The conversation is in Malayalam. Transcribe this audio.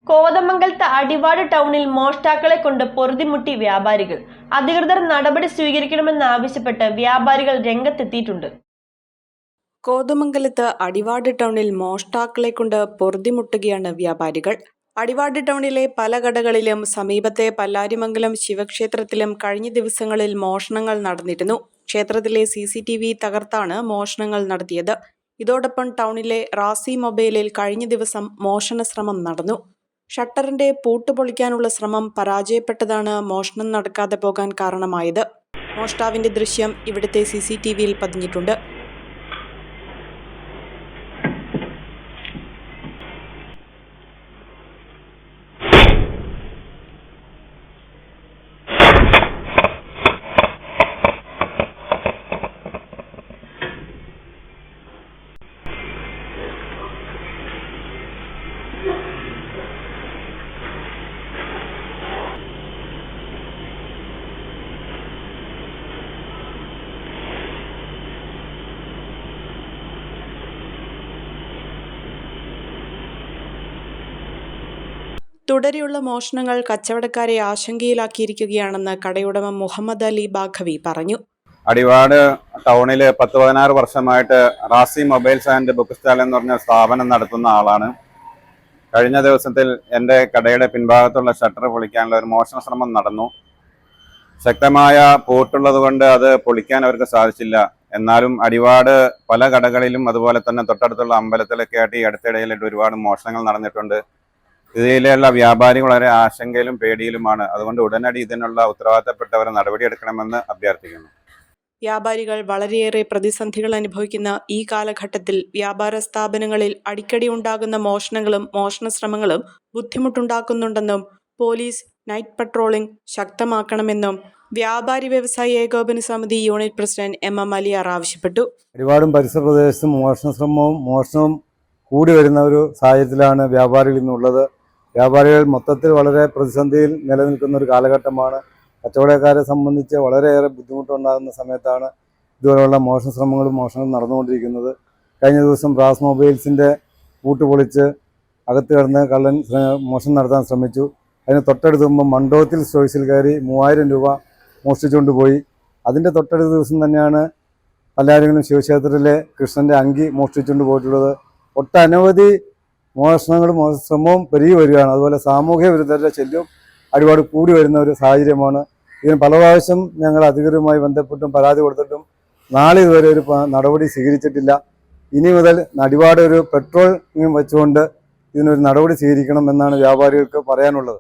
കോതമംഗലത്ത് അടിവാട് ടൗണിൽ മോഷ്ടാക്കളെ കൊണ്ട് പൊറുതിമുട്ടി വ്യാപാരികൾ. അധികൃതർ നടപടി സ്വീകരിക്കണമെന്നാവശ്യപ്പെട്ട് വ്യാപാരികൾ രംഗത്തെത്തിയിട്ടുണ്ട്. കോതമംഗലത്ത് അടിവാട് ടൗണിൽ മോഷ്ടാക്കളെ കൊണ്ട് പൊറുതിമുട്ടുകയാണ് വ്യാപാരികൾ. അടിവാട് ടൗണിലെ പല കടകളിലും സമീപത്തെ പല്ലാരിമംഗലം ശിവക്ഷേത്രത്തിലും കഴിഞ്ഞ ദിവസങ്ങളിൽ മോഷണങ്ങൾ നടന്നിരുന്നു. ക്ഷേത്രത്തിലെ CCTV തകർത്താണ് മോഷണങ്ങൾ നടത്തിയത്. ഇതോടൊപ്പം ടൗണിലെ റാസി മൊബൈലിൽ കഴിഞ്ഞ ദിവസം മോഷണ ശ്രമം നടന്നു. ഷട്ടറിന്റെ പൂട്ട് പൊളിക്കാനുള്ള ശ്രമം പരാജയപ്പെട്ടതാണ് മോഷണം നടക്കാതെ പോകാൻ കാരണമായത്. മോഷ്ടാവിന്റെ ദൃശ്യം ഇവിടുത്തെ CCTVയിൽ പതിഞ്ഞിട്ടുണ്ട്. തുടരെയുള്ള മോഷണങ്ങൾ കച്ചവടക്കാരെ ആശങ്കയിലാക്കിയിരിക്കുകയാണെന്ന് കടയുടമ മുഹമ്മദ് അലി ബാഖവി പറഞ്ഞു. അടിവാട് ടൗണില് 10-16 വർഷമായിട്ട് Razi mobiles and book stall എന്ന് പറഞ്ഞ സ്ഥാപനം നടത്തുന്ന ആളാണ്. കഴിഞ്ഞ ദിവസത്തിൽ എൻ്റെ കടയുടെ പിൻഭാഗത്തുള്ള ഷട്ടർ പൊളിക്കാനുള്ള ഒരു മോഷണ ശ്രമം നടന്നു. ശക്തമായ പൂട്ടുള്ളത് കൊണ്ട് അത് പൊളിക്കാൻ അവർക്ക് സാധിച്ചില്ല. എന്നാലും അടിവാട് പല കടകളിലും അതുപോലെ തന്നെ തൊട്ടടുത്തുള്ള അമ്പലത്തിലൊക്കെ ആയിട്ട് ഈ അടുത്തിടയിലായിട്ട് ഒരുപാട് മോഷണങ്ങൾ നടന്നിട്ടുണ്ട്. ഇതിലുള്ള വ്യാപാരികൾ വളരെ ആശങ്കയിലും പേടിയിലുമാണ്. അതുകൊണ്ട് ഉടനടി ഇതിനുള്ള ഉത്തരവാദിത്തപ്പെട്ടവരെ നടപടിയെടുക്കണമെന്ന് അഭ്യർത്ഥിക്കുന്നു. വ്യാപാരികൾ വളരെയേറെ പ്രതിസന്ധികൾ അനുഭവിക്കുന്ന ഈ കാലഘട്ടത്തിൽ വ്യാപാര സ്ഥാപനങ്ങളിൽ അടിക്കടി ഉണ്ടാകുന്ന മോഷണങ്ങളും മോഷണ ശ്രമങ്ങളും ബുദ്ധിമുട്ടുണ്ടാക്കുന്നുണ്ടെന്നും പോലീസ് നൈറ്റ് പട്രോളിംഗ് ശക്തമാക്കണമെന്നും വ്യാപാരി വ്യവസായി ഏകോപന സമിതി യൂണിറ്റ് പ്രസിഡന്റ് MM അലിയാർ ആവശ്യപ്പെട്ടു. ഒരുപാടും പരിസര പ്രദേശത്തും മോഷണവും കൂടി വരുന്ന ഒരു സാഹചര്യത്തിലാണ് വ്യാപാരികൾ ഇന്നുള്ളത്. വ്യാപാരികൾ മൊത്തത്തിൽ വളരെ പ്രതിസന്ധിയിൽ നിലനിൽക്കുന്ന ഒരു കാലഘട്ടമാണ്. കച്ചവടക്കാരെ സംബന്ധിച്ച് വളരെയേറെ ബുദ്ധിമുട്ടുണ്ടാകുന്ന സമയത്താണ് ഇതുപോലുള്ള മോഷണങ്ങളും നടന്നുകൊണ്ടിരിക്കുന്നത്. കഴിഞ്ഞ ദിവസം റാസ് മൊബൈൽസിൻ്റെ പൂട്ട് പൊളിച്ച് അകത്ത് കിടന്ന് കള്ളൻ മോഷണം നടത്താൻ ശ്രമിച്ചു. അതിന് തൊട്ടടുത്ത് മുമ്പ് മണ്ഡപത്തിൽ സ്റ്റോഴ്സിൽ കയറി 3000 രൂപ മോഷ്ടിച്ചുകൊണ്ട് പോയി. അതിൻ്റെ തൊട്ടടുത്ത ദിവസം തന്നെയാണ് പല്ലാരിമംഗലം ശിവക്ഷേത്രത്തിലെ കൃഷ്ണൻ്റെ അങ്കി മോഷ്ടിച്ചുകൊണ്ട് പോയിട്ടുള്ളത്. ഒട്ടനവധി മോഷണങ്ങളും ശ്രമവും പെരുകി വരികയാണ്. അതുപോലെ സാമൂഹ്യ വിരുദ്ധരുടെ ശല്യം അടിപാട് കൂടി വരുന്ന ഒരു സാഹചര്യമാണ്. ഇതിന് പല പ്രാവശ്യം ഞങ്ങൾ അധികൃതരുമായി ബന്ധപ്പെട്ടും പരാതി കൊടുത്തിട്ടും നാളെ ഇതുവരെ ഒരു നടപടി സ്വീകരിച്ചിട്ടില്ല. ഇനി മുതൽ അടിപാട് ഒരു പെട്രോൾ വെച്ചുകൊണ്ട് ഇതിനൊരു നടപടി സ്വീകരിക്കണം എന്നാണ് വ്യാപാരികൾക്ക് പറയാനുള്ളത്.